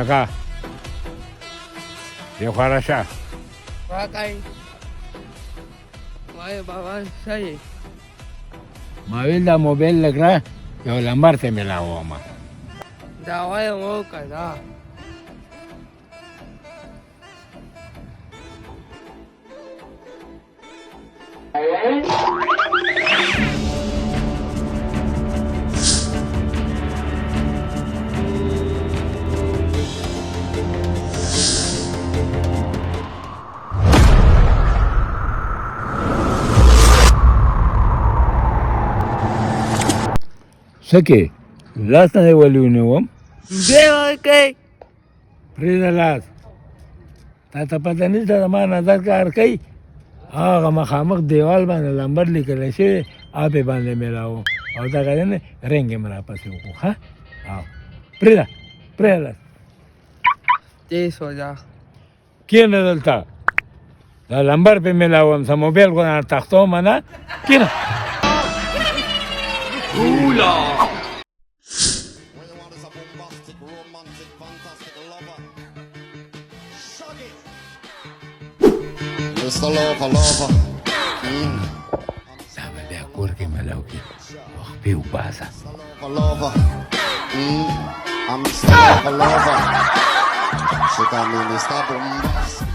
acá. De jugar allá. Bakay. May baban say. Mavilda mobil legra. Yo lambar te me la goma. Daway mo ka da. Sake. Last na wali uniwam. Dewa kay. Prida last. Tatapatanis da mana darkar kai. هغه مخامخ دیوال باندې لمبر لیکل شي اپې باندې ملاو او دا غره رنګ مرا پسې وکړه ها او پرېدا This was a. کینه دلته دا لمبر په ملاوم سم موبایل کو تختو منه کینه Mr. Lover. Sabe de acuerdo que me lo que viu pasa. Lover. I'm Mr. Lover. She got me Mr. Bombastic.